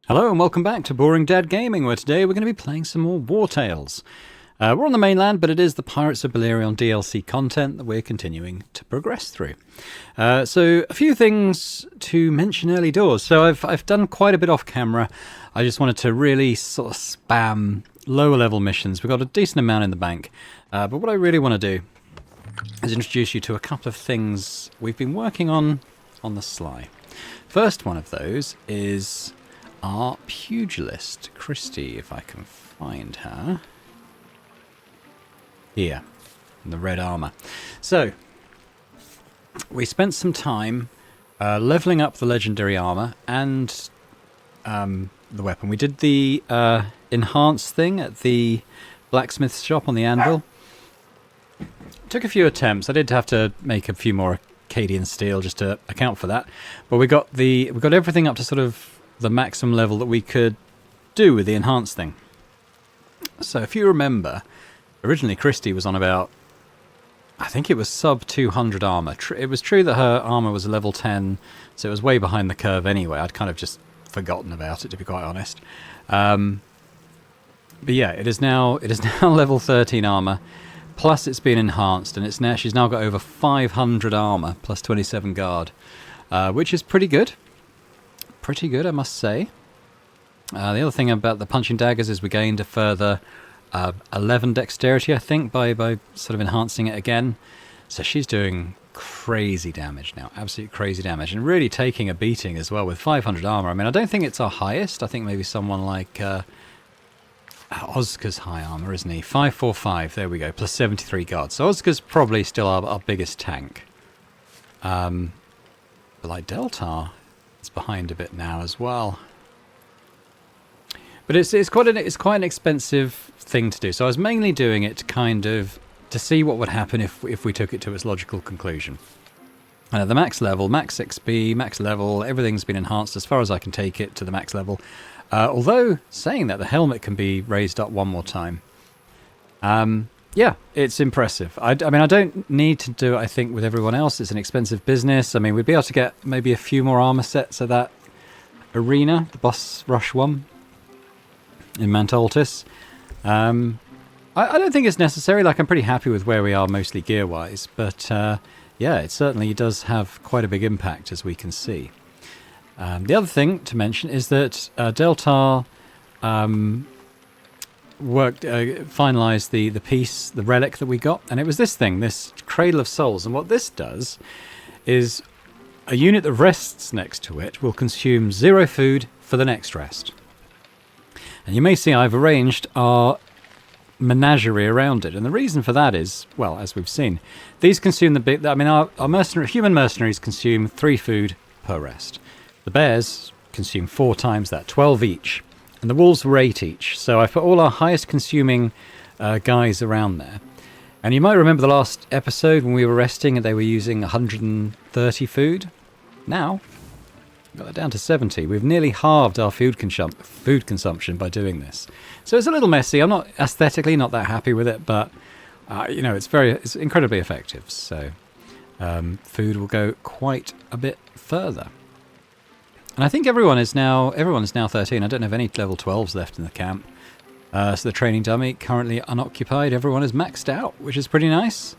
Hello and welcome back to Boring Dad Gaming, where today we're going to be playing some more Wartales. We're on the mainland, but it is the Pirates of Belerion DLC content that we're continuing to progress through. So a few things to mention early doors. So I've done quite a bit off camera. I just wanted to really sort of spam lower level missions. We've got a decent amount in the bank. But what I really want to do is introduce you to a couple of things we've been working on the sly. First one of those is our pugilist, Christy, if I can find her. Here, in the red armour. So, we spent some time levelling up the legendary armour and the weapon. We did the enhanced thing at the blacksmith's shop on the anvil. Took a few attempts. I did have to make a few more Acadian steel just to account for that. But we got everything up to sort of the maximum level that we could do with the enhanced thing. So if you remember, originally Christy was on about, I think it was sub 200 armor. It was true that her armor was a level 10, so it was way behind the curve anyway. I'd kind of just forgotten about it, to be quite honest. But yeah, it is now level 13 armor, plus it's been enhanced, and she's now got over 500 armor plus 27 guard, which is pretty good. Pretty good, I must say. The other thing about the punching daggers is we gained a further 11 dexterity, I think, by sort of enhancing it again. So she's doing crazy damage now, absolute crazy damage, and really taking a beating as well with 500 armor. I mean, I don't think it's our highest. I think maybe someone like Ozka's high armor, isn't he? 545, there we go, plus 73 guard. So Ozka's probably still our biggest tank. But like Deltar, it's behind a bit now as well. But it's quite an expensive thing to do. So I was mainly doing it to see what would happen if we took it to its logical conclusion. The max level, max XP, max level, everything's been enhanced as far as I can take it to the max level. Although saying that, the helmet can be raised up one more time. Yeah, it's impressive. I mean, I don't need to do it, I think, with everyone else. It's an expensive business. I mean, we'd be able to get maybe a few more armor sets of that arena, the boss rush one in Mantaltis. I don't think it's necessary. Like, I'm pretty happy with where we are, mostly gear-wise. But, yeah, it certainly does have quite a big impact, as we can see. The other thing to mention is that Deltar finalised the piece, the relic that we got, and it was this thing, this Cradle of Souls. And what this does is a unit that rests next to it will consume 0 food for the next rest. And you may see I've arranged our menagerie around it, and the reason for that is, well, as we've seen, these consume our human mercenaries consume 3 food per rest. The bears consume 4 times that, 12 each. And the wolves were 8 each, so I put all our highest consuming guys around there. And you might remember the last episode when we were resting and they were using 130 food. Now, got that down to 70. We've nearly halved our food consumption by doing this. So it's a little messy. I'm not aesthetically not that happy with it, but you know, it's incredibly effective. So food will go quite a bit further. And I think everyone is now 13. I don't have any level 12s left in the camp. So the training dummy currently unoccupied. Everyone is maxed out, which is pretty nice.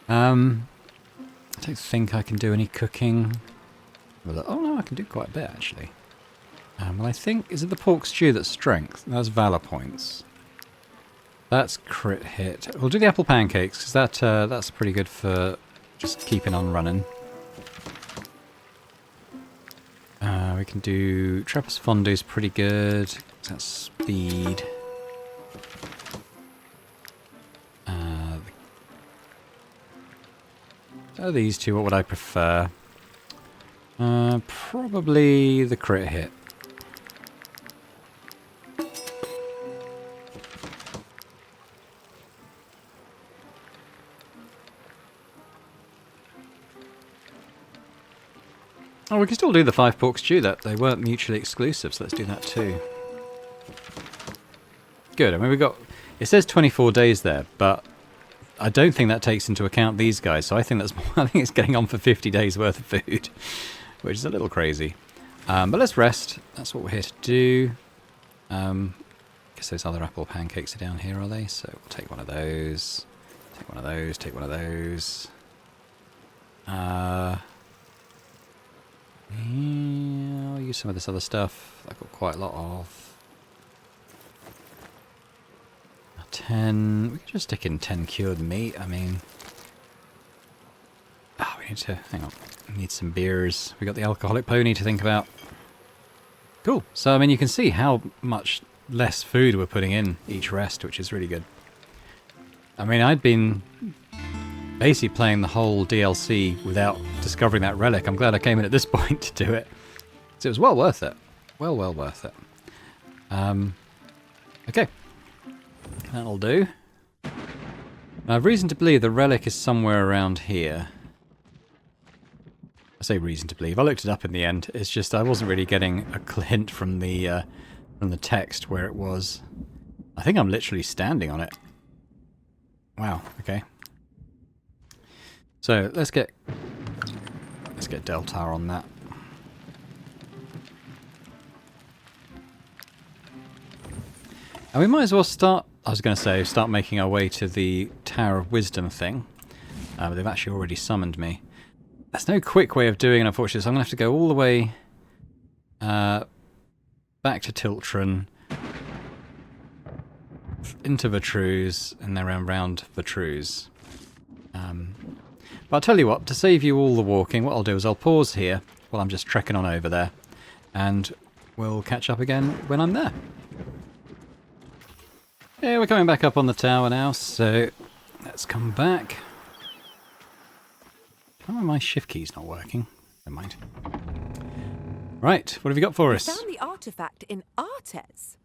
I don't think I can do any cooking. Oh no, I can do quite a bit actually. Well, I think, is it the pork stew that's strength? That's valor points. That's crit hit. We'll do the apple pancakes because that's pretty good for just keeping on running. We can do Trappist Fondue's pretty good. That's speed. So these two, what would I prefer? Probably the crit hit. Oh, we can still do the 5 pork stew. That they weren't mutually exclusive, so let's do that too. Good. I mean, it says 24 days there, but I don't think that takes into account these guys. So I think I think it's getting on for 50 days worth of food, which is a little crazy. But let's rest. That's what we're here to do. Guess those other apple pancakes are down here, are they? So we'll take one of those. Take one of those. Take one of those. Yeah, I'll use some of this other stuff I've got quite a lot of. 10. We can just stick in 10 cured meat. I mean, we need to, hang on, we need some beers. We got the alcoholic pony to think about. Cool. So, I mean, you can see how much less food we're putting in each rest, which is really good. I mean, I'd been basically playing the whole DLC without discovering that relic. I'm glad I came in at this point to do it. So it was well worth it. Well worth it. Okay. That'll do. I have reason to believe the relic is somewhere around here. I say reason to believe. I looked it up in the end. It's just I wasn't really getting a hint from the text where it was. I think I'm literally standing on it. Wow. Okay. So let's get Deltar on that. And we might as well start. I was going to say start making our way to the Tower of Wisdom thing, but they've actually already summoned me. There's no quick way of doing it, unfortunately, so I'm going to have to go all the way back to Tiltron, into Vatruse, and then around Vatruse. But I'll tell you what, to save you all the walking, what I'll do is I'll pause here while I'm just trekking on over there, and we'll catch up again when I'm there. Yeah, we're coming back up on the tower now, so let's come back. Why are my shift keys not working? Never mind. Right, what have you got for us? You found the artifact in Artes.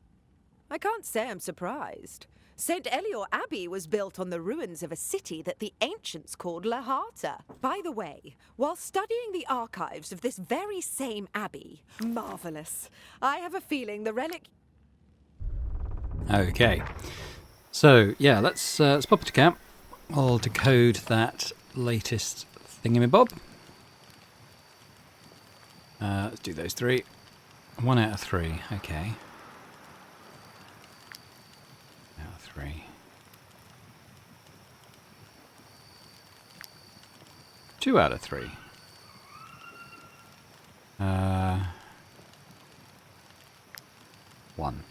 I can't say I'm surprised. St. Elior Abbey was built on the ruins of a city that the ancients called La Harta. By the way, while studying the archives of this very same abbey, marvellous, I have a feeling the relic... Okay, so yeah, let's pop into camp. I'll decode that latest thingamabob. Let's do those 3. 1 out of 3. Okay. Out of 3. 2 out of 3. 1.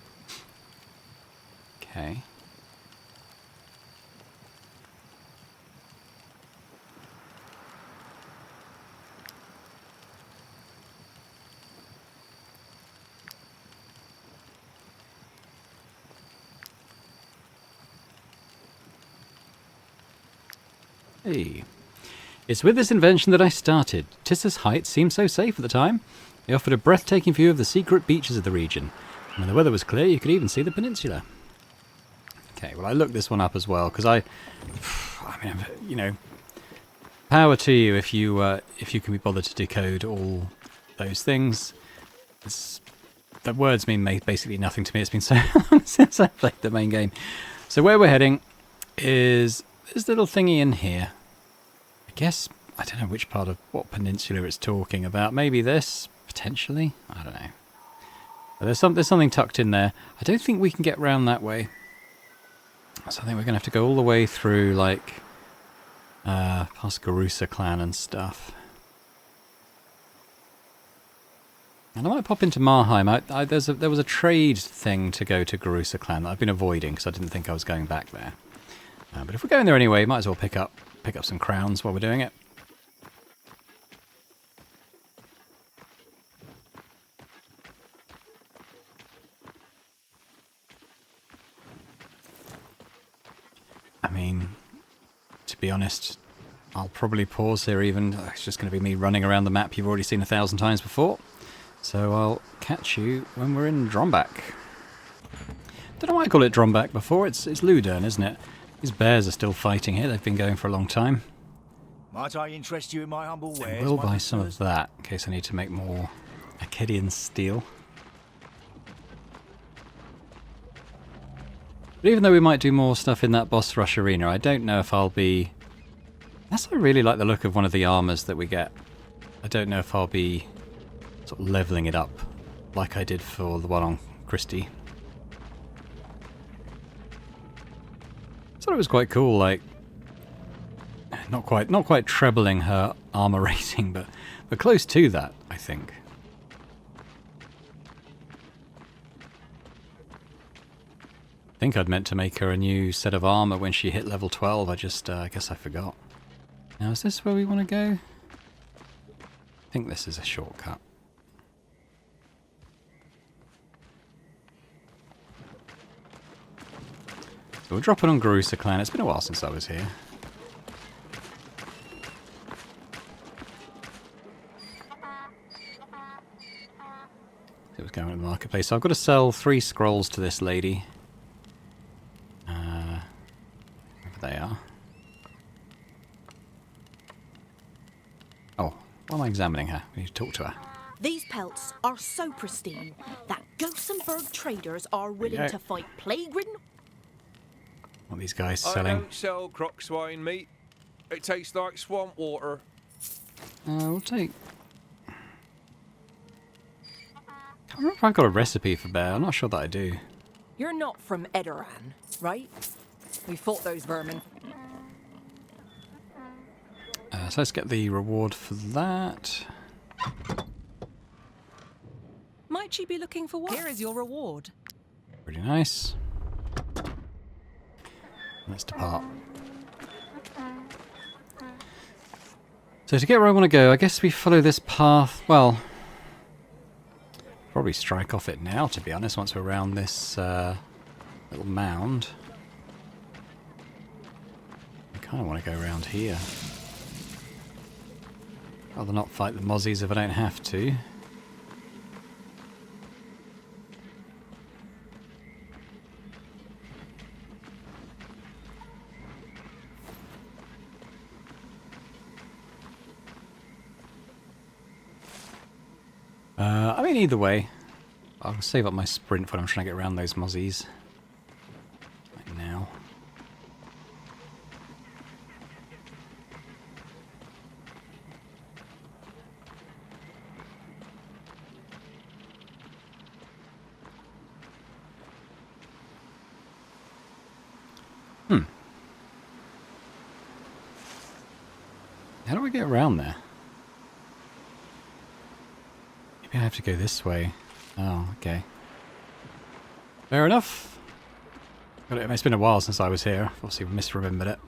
Okay. Hey. It's with this invention that I started. Tissa's Heights seemed so safe at the time. They offered a breathtaking view of the secret beaches of the region. And when the weather was clear, you could even see the peninsula. Okay, well, I looked this one up as well, because I mean, you know, power to you if you can be bothered to decode all those things. The words mean basically nothing to me. It's been so long since I played the main game. So where we're heading is this little thingy in here. I guess, I don't know which part of what peninsula it's talking about. Maybe this, potentially? I don't know. But there's something tucked in there. I don't think we can get round that way. So I think we're going to have to go all the way through, like, past Garusa clan and stuff. And I might pop into Marheim. There was a trade thing to go to Garusa clan that I've been avoiding because I didn't think I was going back there. But if we're going there anyway, might as well pick up some crowns while we're doing it. I mean, to be honest, I'll probably pause here even. It's just going to be me running around the map you've already seen 1,000 times before. So I'll catch you when we're in Drombak. Don't know why I call it Drombak before. It's Ludern, isn't it? These bears are still fighting here. They've been going for a long time. Might I interest you in my humble wares? I will buy some of that in case I need to make more Akkadian steel. But even though we might do more stuff in that boss rush arena, I don't know if I'll be... I really like the look of one of the armours that we get. I don't know if I'll be sort of leveling it up like I did for the one on Christie. Thought it was quite cool, like not quite trebling her armor rating, but close to that, I think. I think I'd meant to make her a new set of armor when she hit level 12. I guess I forgot. Now, is this where we want to go? I think this is a shortcut. So we'll drop it on Garusa Clan. It's been a while since I was here. It was going in the marketplace. So I've got to sell 3 scrolls to this lady. Wherever they are. Oh, why am I examining her? We need to talk to her. These pelts are so pristine that Gossenberg traders are willing to fight plague-ridden. What are these guys I selling? don't sell croc swine meat. It tastes like swamp water. We'll take... I can't remember if I've got a recipe for bear. I'm not sure that I do. You're not from Edoran, right? We fought those vermin. So let's get the reward for that. Might you be looking for what? Here is your reward. Pretty nice. Let's depart. So to get where I want to go, I guess we follow this path. Well, probably strike off it now, to be honest, once we're around this little mound. I kind of want to go around here. Rather not fight the mozzies if I don't have to. I mean, either way, I'll save up my sprint when I'm trying to get around those mozzies. Like now. How do I get around there? Maybe I have to go this way. Oh, okay. Fair enough. It's been a while since I was here. Obviously misremembered it.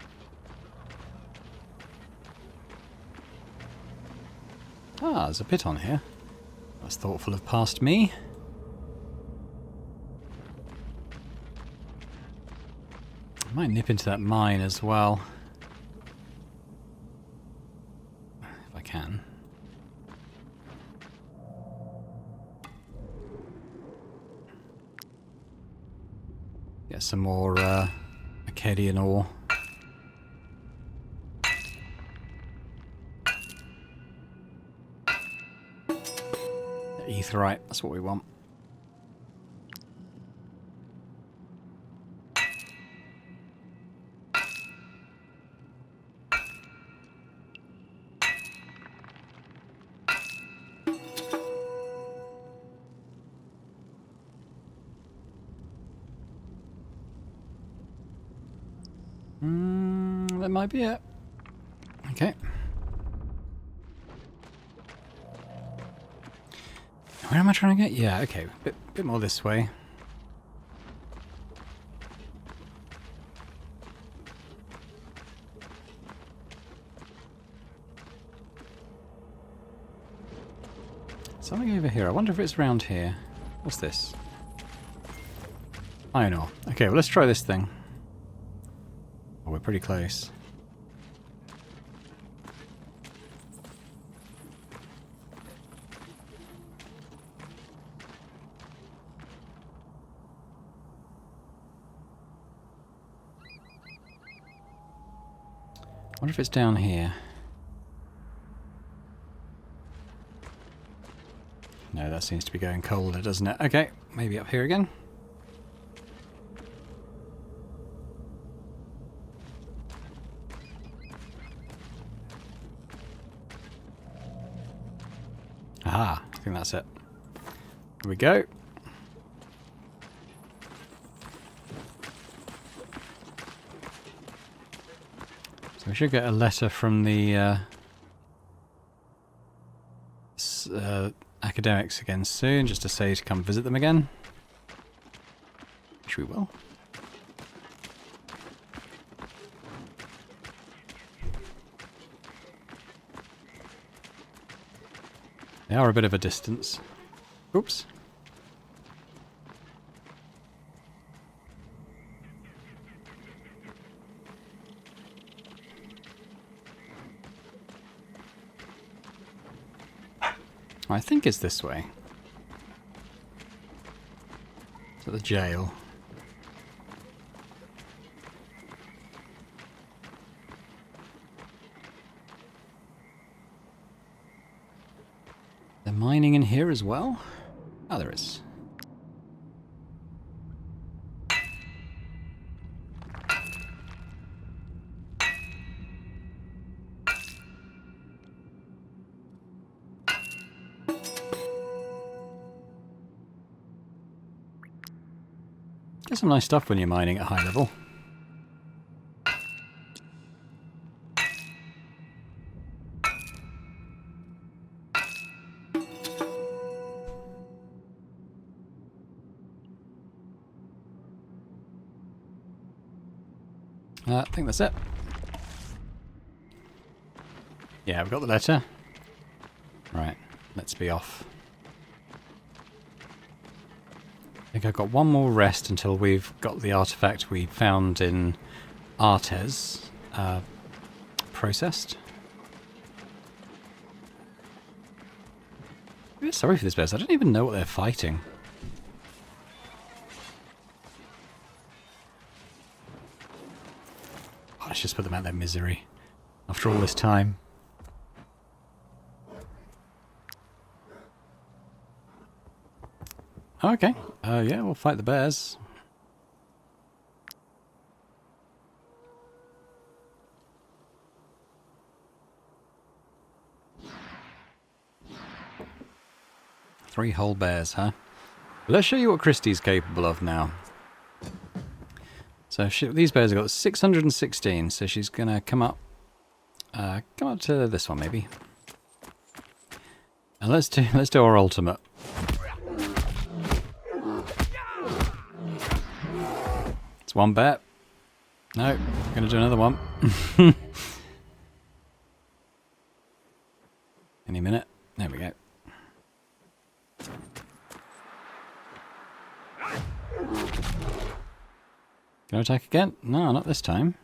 Ah, there's a pit on here. That's thoughtful of past me. I might nip into that mine as well. If I can. Get some more Acadian ore. Aetherite, that's what we want. That might be it. Okay. Where am I trying to get? Yeah, okay. Bit more this way. Something over here. I wonder if it's around here. What's this? Iron ore. Okay, well let's try this thing. Oh, we're pretty close. I wonder if it's down here. No, that seems to be going colder, doesn't it? Okay, maybe up here again. Ah, think that's it. Here we go. So we should get a letter from the academics again soon, just to say to come visit them again. Which we will. They are a bit of a distance. Oops. I think it's this way. To the jail. They're mining in here as well? Oh, there is. Get some nice stuff when you're mining at high level. I think that's it. Yeah, I've got the letter. Right, let's be off. I think I've got one more rest until we've got the artifact we found in Artes processed. I'm really sorry for this bears. I don't even know what they're fighting. Oh, let's just put them out of their misery after all this time. Okay. Yeah, we'll fight the bears. Three whole bears, huh? Let's show you what Christie's capable of now. So these bears have got 616, so she's gonna come up to this one maybe. And let's do our ultimate. It's one bear. No, gonna do another one. Any minute. There we go. Can I attack again? No, not this time.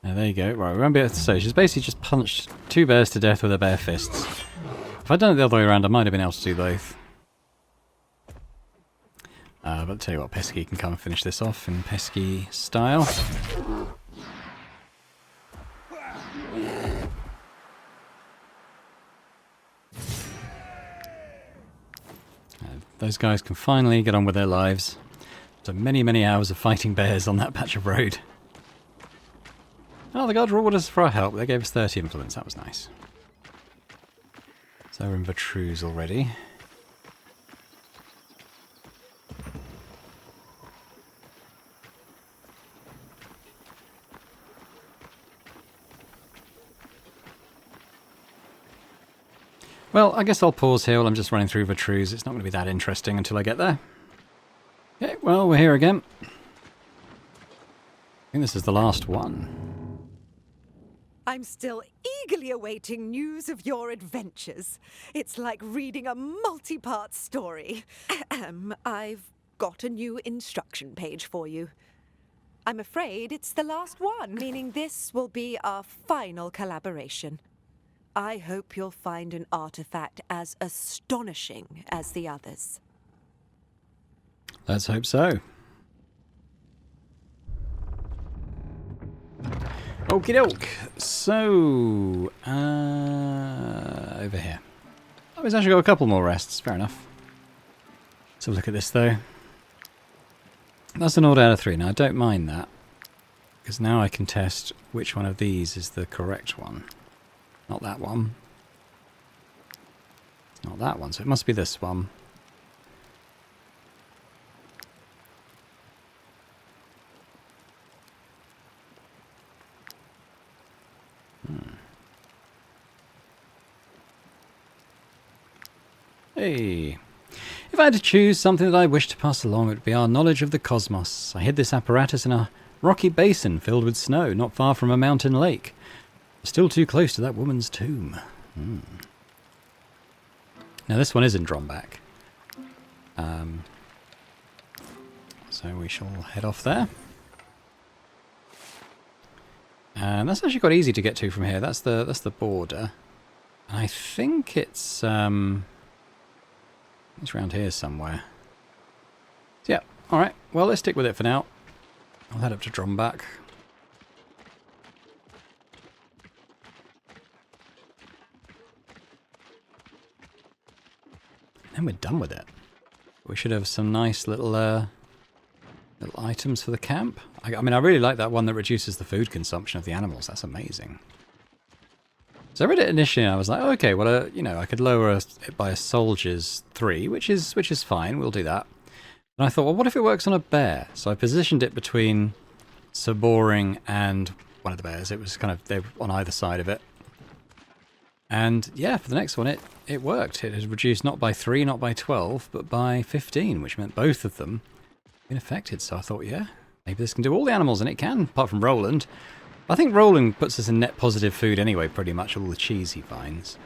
There you go. Right, we won't be able to say. She's basically just punched two bears to death with her bare fists. If I'd done it the other way around, I might have been able to do both. But I'll tell you what, Pesky can come and finish this off in Pesky style. Those guys can finally get on with their lives. After many, many hours of fighting bears on that patch of road. Oh, the guards rewarded us for our help. They gave us 30 influence. That was nice. So we're in Vertruse already. Well, I guess I'll pause here while I'm just running through Vertruse. It's not going to be that interesting until I get there. Okay, well, we're here again. I think this is the last one. I'm still eagerly awaiting news of your adventures. It's like reading a multi-part story. I've got a new instruction page for you. I'm afraid it's the last one, meaning this will be our final collaboration. I hope you'll find an artifact as astonishing as the others. Let's hope so. Okie doke. So, over here. Oh, we've actually got a couple more rests. Fair enough. Let's have a look at this, though. That's an order out of 3. Now, I don't mind that. because now I can test which one of these is the correct one. Not that one. It's not that one, so it must be this one. Hey. If I had to choose something that I wish to pass along, it would be our knowledge of the cosmos. I hid this apparatus in a rocky basin filled with snow, not far from a mountain lake. Still too close to that woman's tomb. Now this one is in Dromback. So we shall head off there. And that's actually quite easy to get to from here. That's the border. I think it's around here somewhere. So yeah, alright. Well, let's stick with it for now. I'll head up to Dromback. And we're done with it. We should have some nice little items for the camp. I mean, I really like that one that reduces the food consumption of the animals. That's amazing. So I read it initially and I was like, oh, okay, well, you know, I could lower it by a soldier's 3, which is fine. We'll do that. And I thought, well, what if it works on a bear? So I positioned it between Sir Boring and one of the bears. It was kind of, they were on either side of it. And yeah, for the next one, it worked. It had reduced not by 3, not by 12, but by 15, which meant both of them been affected. So I thought, yeah, maybe this can do all the animals, and it can, apart from Roland. I think Roland puts us in net positive food anyway, pretty much all the cheese he finds.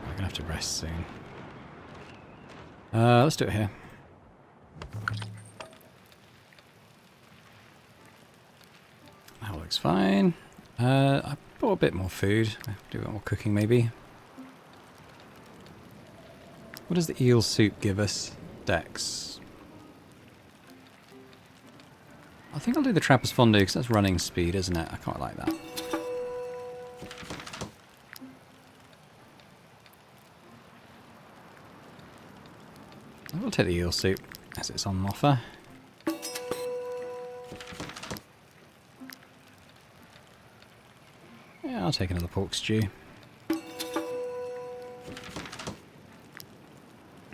I'm gonna have to rest soon. Let's do it here. That looks fine. I bought a bit more food. Do a bit more cooking maybe. What does the eel soup give us? Dex. I think I'll do the trapper's fondue because that's running speed, isn't it? I quite like that. I will take the eel soup as it's on offer. Yeah, I'll take another pork stew.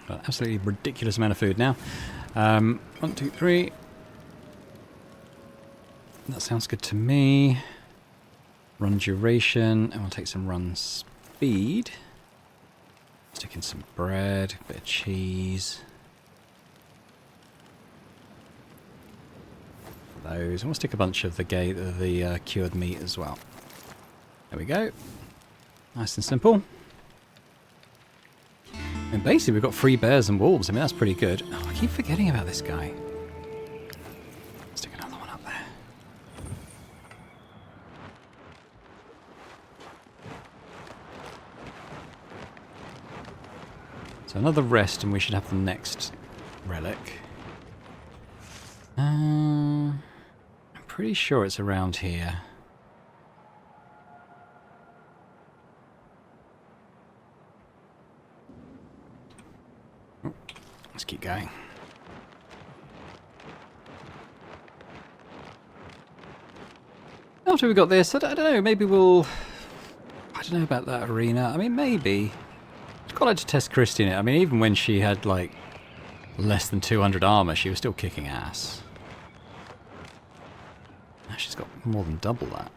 Got an absolutely ridiculous amount of food now. 1, 2, 3. That sounds good to me. Run duration, and we'll take some run speed. Stick in some bread, a bit of cheese. Those, and we'll stick a bunch of the cured meat as well. There we go. Nice and simple. And basically we've got 3 bears and wolves. I mean, that's pretty good. Oh, I keep forgetting about this guy. Stick another one up there. So another rest and we should have the next relic. I'm pretty sure it's around here. Let's keep going. After we got this, I don't know, maybe we'll... I don't know about that arena. I mean, maybe. I'd quite like to test Christy in it. I mean, even when she had, like, less than 200 armor, she was still kicking ass. Now she's got more than double that.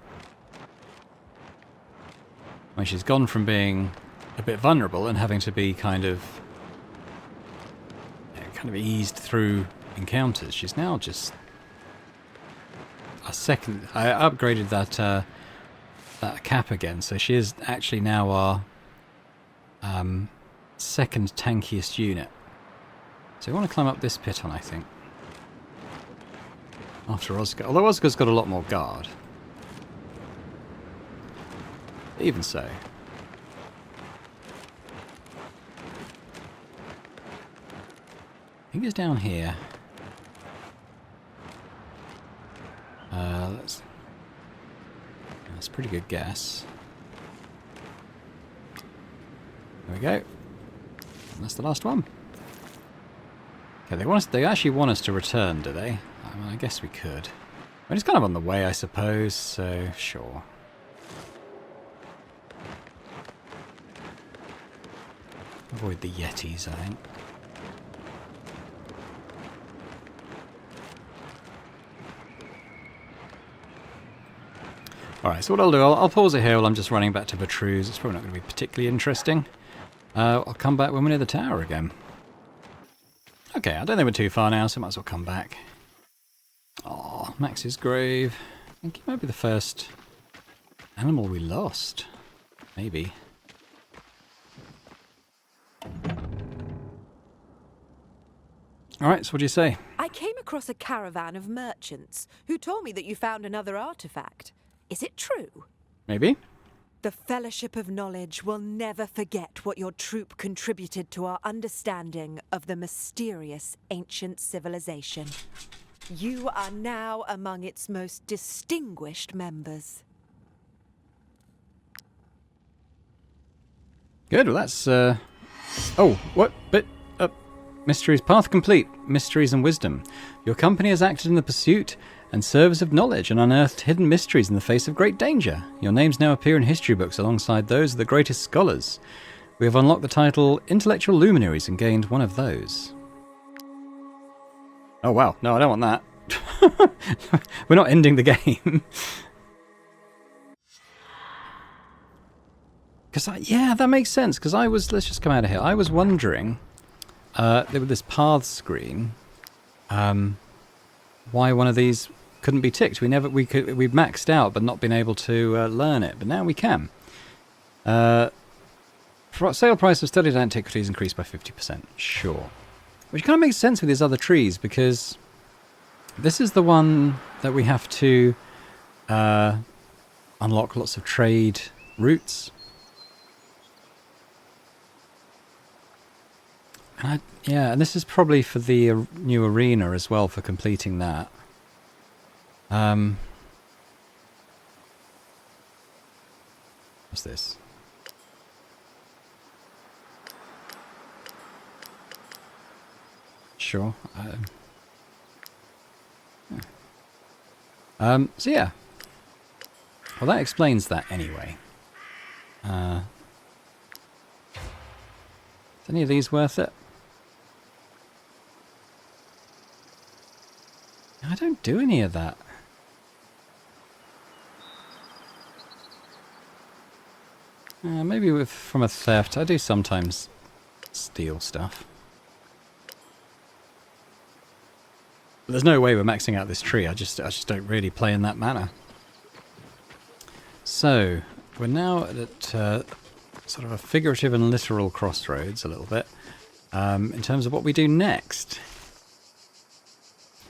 I mean, she's gone from being a bit vulnerable and having to be kind of eased through encounters. She's now just a second. I upgraded that cap again, so she is actually now our second tankiest unit. So we want to climb up this pit on, I think. After Oscar. Although Oscar's got a lot more guard. Even so. I think it's down here. That's a pretty good guess. There we go. That's the last one. Okay, they actually want us to return, do they? I mean, I guess we could. I mean, it's kind of on the way, I suppose, so sure. Avoid the Yetis, I think. Alright, so what I'll do, I'll pause it here while I'm just running back to Vitru's. It's probably not going to be particularly interesting. I'll come back when we're near the tower again. Okay, I don't think we're too far now, so I might as well come back. Oh, Max's grave. I think he might be the first animal we lost. Maybe. Alright, so what do you say? I came across a caravan of merchants who told me that you found another artifact. Is it true? Maybe? The Fellowship of Knowledge will never forget what your troop contributed to our understanding of the mysterious ancient civilization. You are now among its most distinguished members. Good, well that's, Oh, what? But, mysteries, path complete, mysteries and wisdom. Your company has acted in the pursuit and service of knowledge and unearthed hidden mysteries in the face of great danger. Your names now appear in history books alongside those of the greatest scholars. We have unlocked the title Intellectual Luminaries and gained one of those. Oh wow, no, I don't want that. We're not ending the game. Because, yeah, that makes sense, because let's just come out of here. I was wondering, with this path screen, why one of these couldn't be ticked. We've maxed out but not been able to learn it, but now we can. Sale price of studied antiquities increased by 50%. Sure. Which kind of makes sense with these other trees, because this is the one that we have to unlock lots of trade routes. And and this is probably for the new arena as well, for completing that. What's this? Sure. So yeah. Well, that explains that anyway. Is any of these worth it? I don't do any of that. Maybe from a theft. I do sometimes steal stuff. But there's no way we're maxing out this tree. I just don't really play in that manner. So we're now at sort of a figurative and literal crossroads a little bit in terms of what we do next.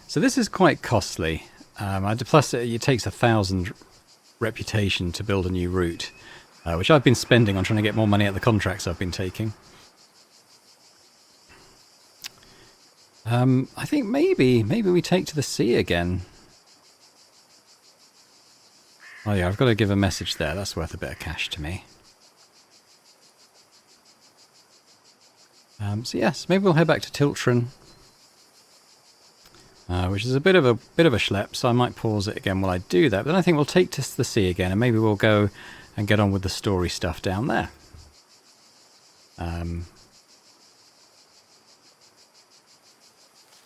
So this is quite costly. Plus it takes 1,000 reputation to build a new route, which I've been spending on trying to get more money at the contracts I've been taking. I think maybe we take to the sea again. Oh yeah, I've got to give a message there. That's worth a bit of cash to me. So yes, maybe we'll head back to Tiltron, which is a bit of a schlep. So I might pause it again while I do that. But then I think we'll take to the sea again, and maybe we'll go and get on with the story stuff down there.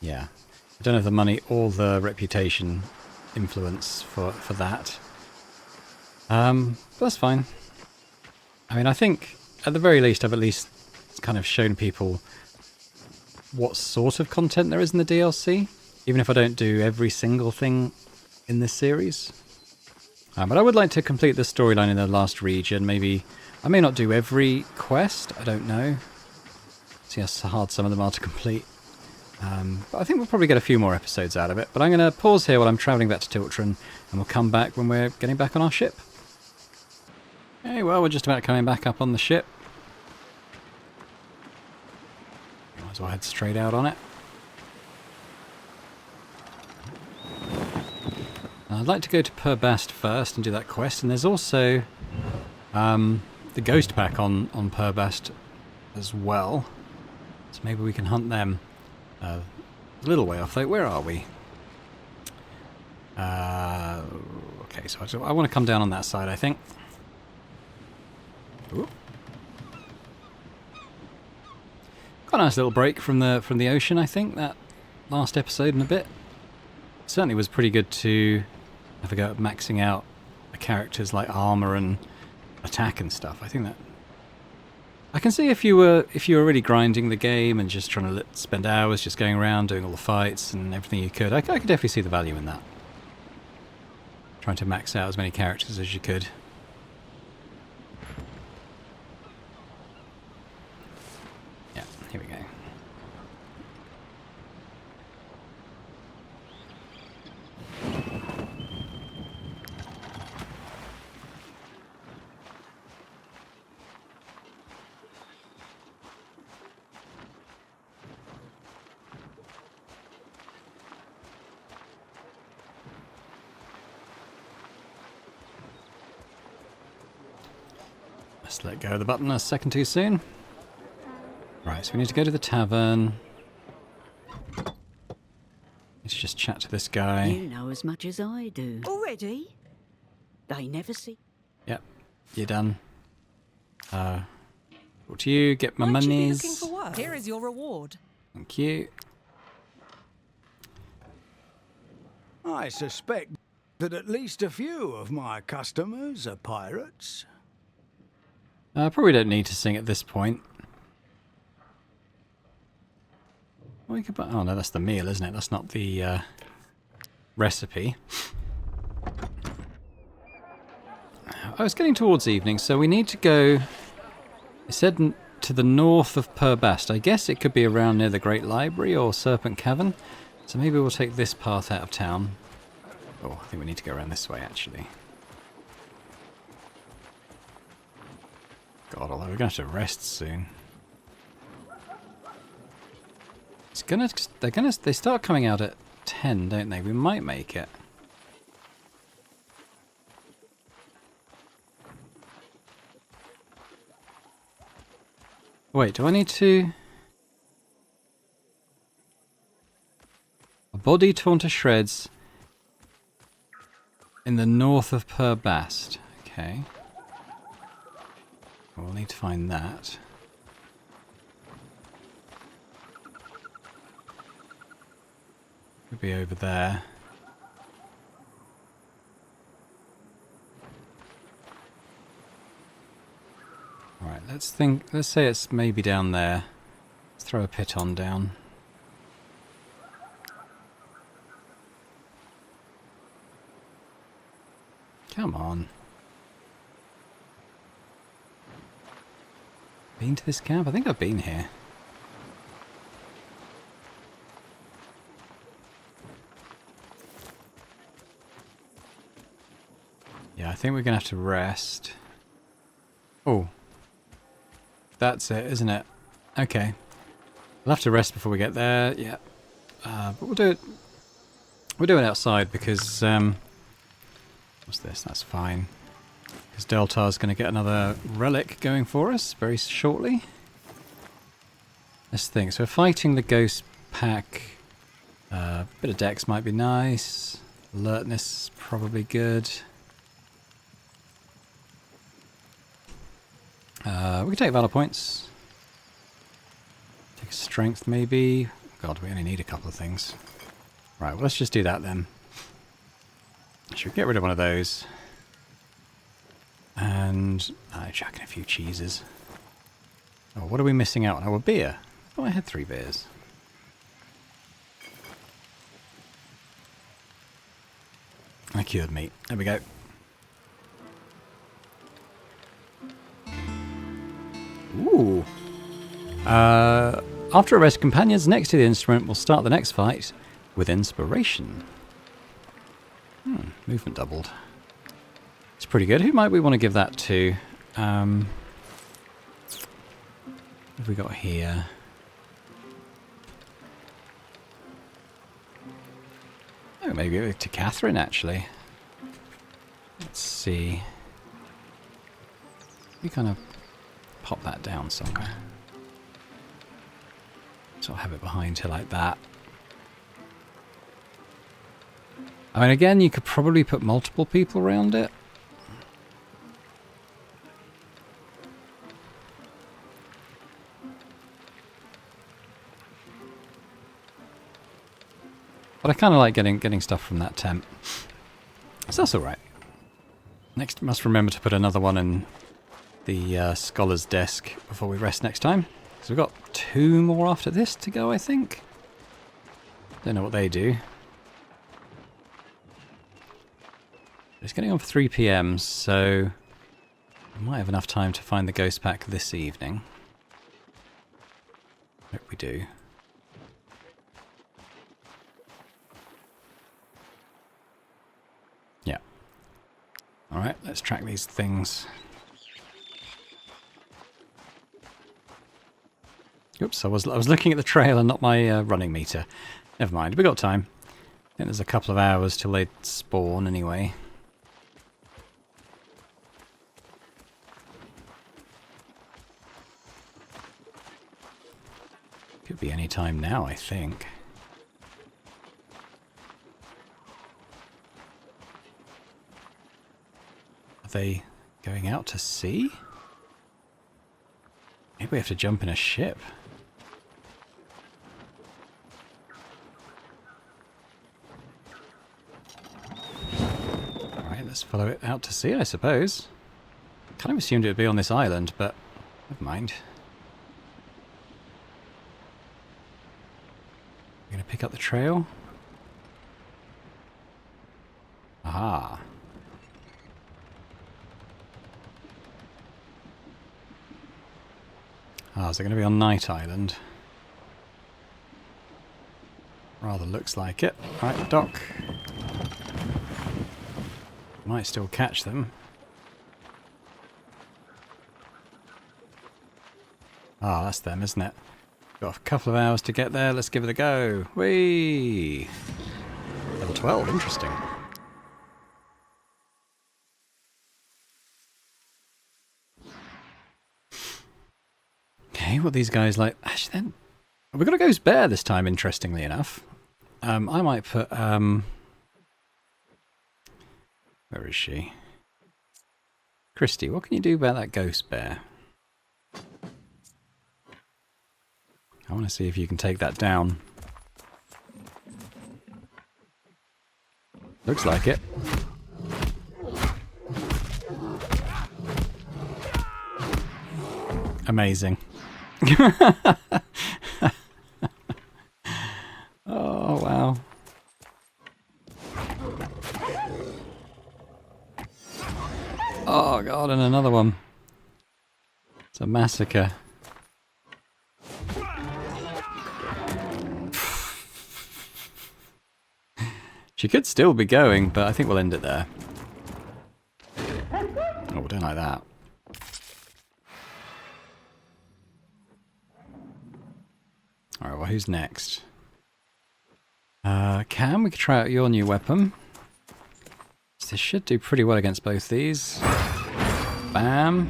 Yeah, I don't have the money or the reputation influence for that. But that's fine. I mean, I think at the very least I've at least kind of shown people what sort of content there is in the DLC, even if I don't do every single thing in this series. But I would like to complete the storyline in the last region. Maybe I may not do every quest, I don't know. See how hard some of them are to complete. But I think we'll probably get a few more episodes out of it. But I'm going to pause here while I'm travelling back to Tiltron, and we'll come back when we're getting back on our ship. Okay, well, we're just about coming back up on the ship. Might as well head straight out on it. I'd like to go to Purbast first and do that quest, and there's also the ghost pack on Purbast as well. So maybe we can hunt them. A little way off though. Where are we? Okay, so I want to come down on that side, I think. Ooh. Got a nice little break from the ocean, I think, that last episode and a bit. Certainly was pretty good to have a go at maxing out the characters like armor and attack and stuff. I think that I can see if you were really grinding the game and just trying to spend hours just going around doing all the fights and everything you could. I could definitely see the value in that. Trying to max out as many characters as you could. Yeah, here we go. Let's let go of the button a second too soon. Right, so we need to go to the tavern. Let's just chat to this guy. You know as much as I do. Already? They never see. Yep, you're done. What to you? Get my Might you be monies. looking for work? Here is your reward. Thank you. I suspect that at least a few of my customers are pirates. Probably don't need to sing at this point. We could, oh no, that's the meal, isn't it? That's not the recipe. I was getting towards evening, so we need to go. It said to the north of Purbast. I guess it could be around near the Great Library or Serpent Cavern. So maybe we'll take this path out of town. Oh, I think we need to go around this way actually. God, although we're going to have to rest soon. It's gonna, they start coming out at 10, don't they? We might make it. Wait, do I need to... A body torn to shreds in the north of Purbast. Okay. We'll need to find that. Could be over there. Alright, let's say it's maybe down there. Let's throw a piton down. Come on. Been to this camp? I think I've been here. Yeah, I think we're going to have to rest. Oh. That's it, isn't it? Okay. We'll have to rest before we get there, yeah. But we'll do it... We'll do it outside because... what's this? That's fine. Because Deltar's going to get another relic going for us very shortly. Let's think. So we're fighting the ghost pack. Bit of dex might be nice. Alertness probably good. We can take valor points. Take strength maybe. God, we only need a couple of things. Right, well let's just do that then. Should we get rid of one of those? And chuck in a few cheeses. Oh, what are we missing out on? Oh, a beer. Oh, I had 3 beers. I cured meat. There we go. Ooh. After a rest, companions next to the instrument will start the next fight with inspiration. Movement doubled. It's pretty good. Who might we want to give that to? What have we got here? Oh, maybe to Catherine, actually. Let's see. We kind of pop that down somewhere. So I'll have it behind her like that. I mean, again, you could probably put multiple people around it. But I kind of like getting stuff from that tent. So that's alright. Next, must remember to put another one in the scholar's desk before we rest next time. So we've got 2 more after this to go, I think. Don't know what they do. It's getting on for 3 PM, so we might have enough time to find the ghost pack this evening. Hope we do. Yeah. Alright, let's track these things. Oops, I was looking at the trail and not my running meter. Never mind, we got time. I think there's a couple of hours till they spawn anyway. Could be any time now, I think. Are they going out to sea? Maybe we have to jump in a ship. Alright, let's follow it out to sea, I suppose. Kind of assumed it would be on this island, but never mind. We're going to pick up the trail. Aha. Ah, is it going to be on Night Island? Rather looks like it. Right, dock. Might still catch them. Ah, that's them, isn't it? Got a couple of hours to get there. Let's give it a go. Whee! Level 12, interesting. Okay, what these guys like? Actually, then we've got a ghost bear this time. Interestingly enough, I might put. Where is she? Christy, what can you do about that ghost bear? I want to see if you can take that down. Looks like it. Amazing. Oh, wow. Oh, God, and another one. It's a massacre. She could still be going, but I think we'll end it there. Oh, don't like that. Alright, well, who's next? Cam, we could try out your new weapon. This should do pretty well against both these. Bam.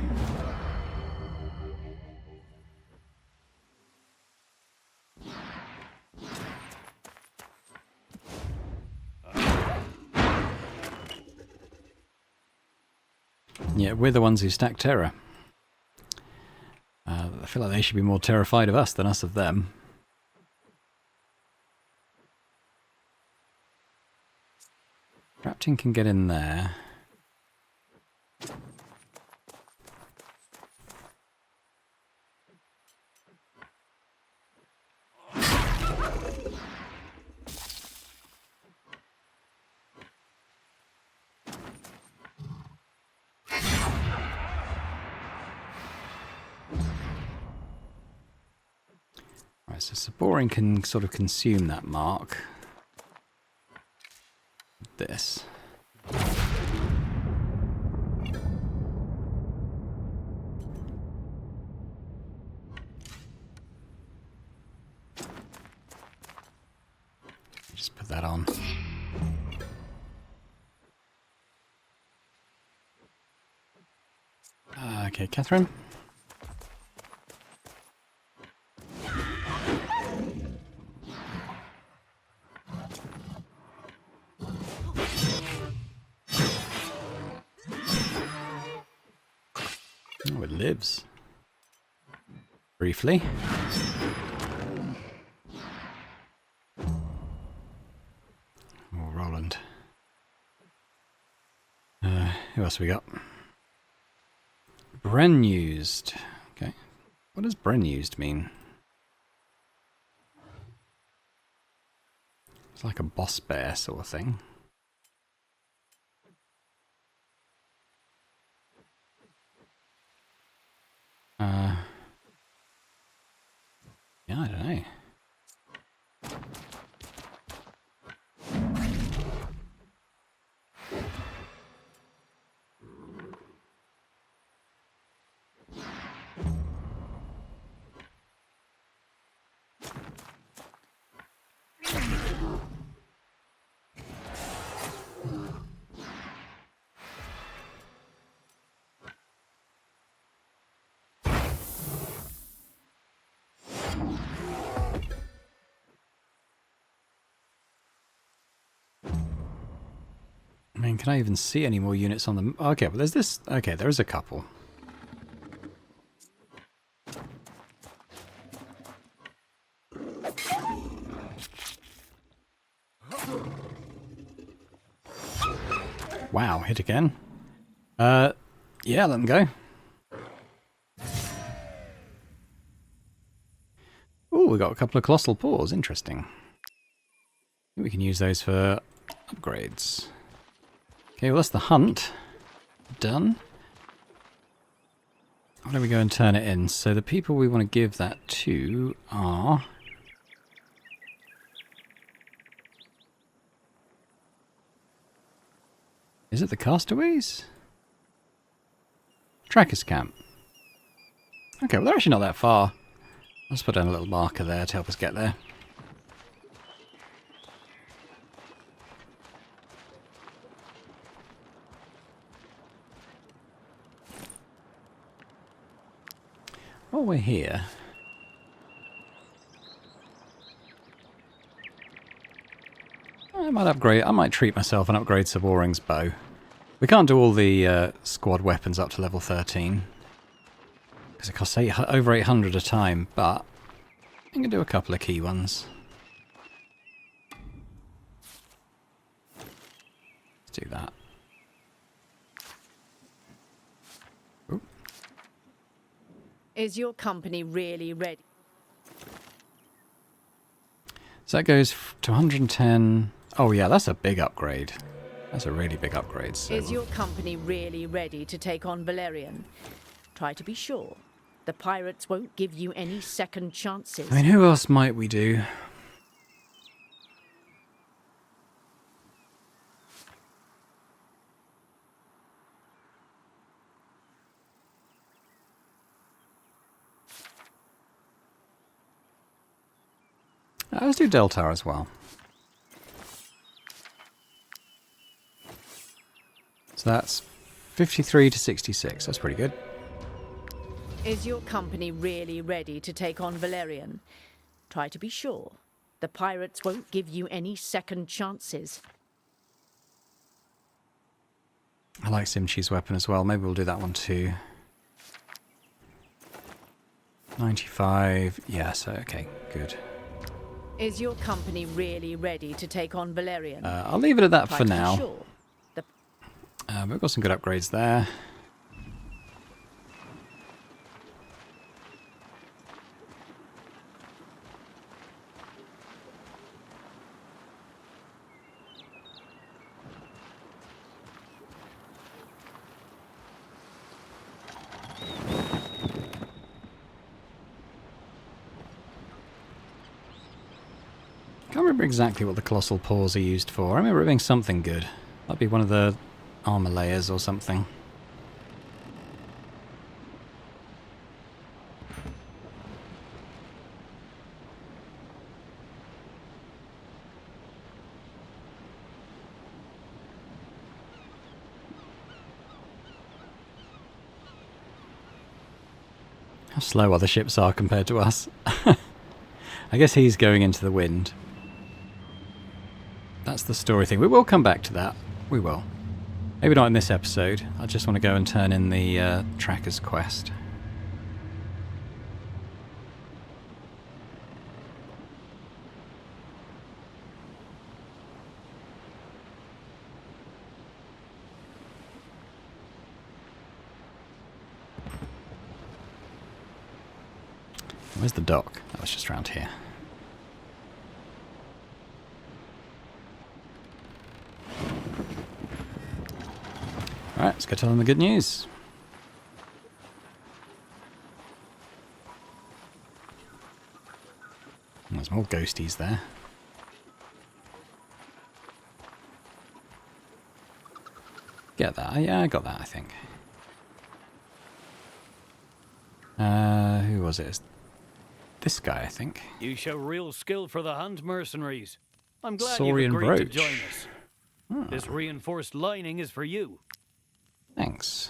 Yeah, we're the ones who stack terror. I feel like they should be more terrified of us than us of them. Rapting can get in there. Right, so Saborin can sort of consume that mark. This. Just put that on. Okay, Catherine. Oh, it lives. Briefly. Oh, Roland. Who else we got? Brenused. Okay. What does Brenused mean? It's like a boss bear sort of thing. Yeah, I don't know. I mean, can I even see any more units on them? Okay, but there's this. Okay, there is a couple. Wow, hit again. Yeah, let them go. Oh, we got a couple of colossal paws. Interesting. We can use those for upgrades. Okay, well that's the hunt done. Why don't we go and turn it in? So the people we want to give that to are... Is it the castaways? Trackers camp. Okay, well they're actually not that far. Let's put down a little marker there to help us get there. While we're here, I might treat myself and upgrade Saboring's bow. We can't do all the squad weapons up to level 13. Because it costs over 800 a time, but I can do a couple of key ones. Let's do that. Ooh. Is your company really ready? So that goes to 110. Oh yeah, that's a big upgrade. That's a really big upgrade. So Is your company really ready to take on Belerion? Try to be sure. The pirates won't give you any second chances. I mean, who else might we do? Let's do Delta as well. So that's 53 to 66. That's pretty good. Is your company really ready to take on Belerion? Try to be sure. The pirates won't give you any second chances. I like Simchi's weapon as well. Maybe we'll do that one too. 95. Yeah, so okay, good. Is your company really ready to take on Belerion? I'll leave it at that Try for to be now. sure. We've got some good upgrades there. I can't remember exactly what the colossal paws are used for. I remember it being something good. That'd be one of the armor layers or something. How slow other ships are compared to us. I guess he's going into the wind. That's the story thing. We will come back to that. We will. Maybe not in this episode. I just want to go and turn in the tracker's quest. Where's the dock? That was just around here. Alright, let's go tell them the good news. There's more ghosties there. Get that? Yeah, I got that, I think. Who was it? It's this guy, I think. You show real skill for the hunt, mercenaries. I'm glad Saurian you've agreed to brooch. join us. This reinforced lining is for you. Thanks.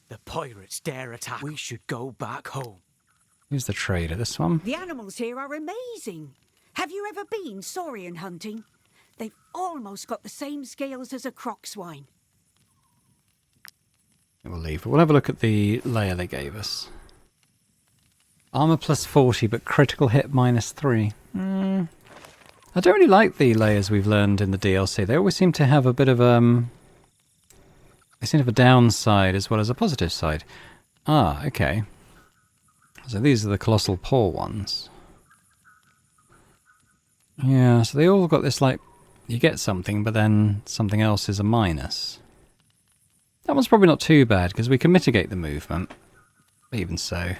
The pirates dare attack. We should go back home. Who's the trader? This one? The animals here are amazing. Have you ever been saurian hunting? They've almost got the same scales as a croc swine. We'll leave. But we'll have a look at the layer they gave us. Armor plus 40, but critical hit minus 3. I don't really like the layers we've learned in the DLC. They always seem to have a bit of they seem to have a downside as well as a positive side. Ah, okay. So these are the colossal paw ones. Yeah, so they all got this, like, you get something, but then something else is a minus. That one's probably not too bad, because we can mitigate the movement. Even so.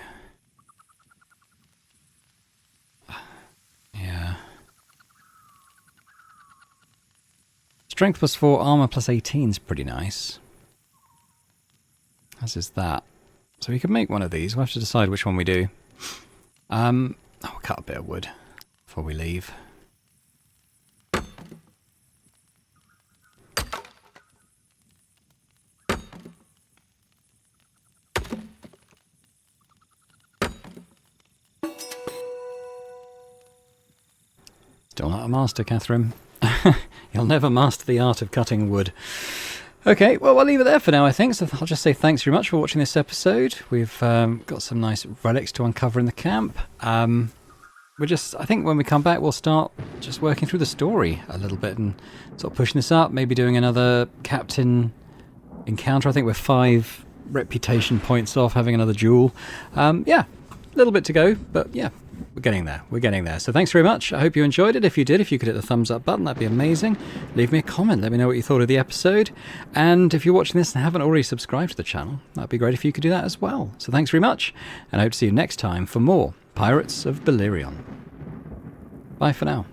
Yeah. Strength plus 4, armor plus 18 is pretty nice. As is that. So we can make one of these. We'll have to decide which one we do. I'll cut a bit of wood before we leave. Still not a master, Catherine. You'll never master the art of cutting wood. Okay, well, I'll leave it there for now, I think. So I'll just say thanks very much for watching this episode. We've got some nice relics to uncover in the camp. I think when we come back, we'll start just working through the story a little bit and sort of pushing this up, maybe doing another captain encounter. I think we're 5 reputation points off having another duel. Yeah, a little bit to go, but yeah. We're getting there. We're getting there. So thanks very much. I hope you enjoyed it. If you did, if you could hit the thumbs up button, that'd be amazing. Leave me a comment. Let me know what you thought of the episode. And if you're watching this and haven't already subscribed to the channel, that'd be great if you could do that as well. So thanks very much. And I hope to see you next time for more Pirates of Belerion. Bye for now.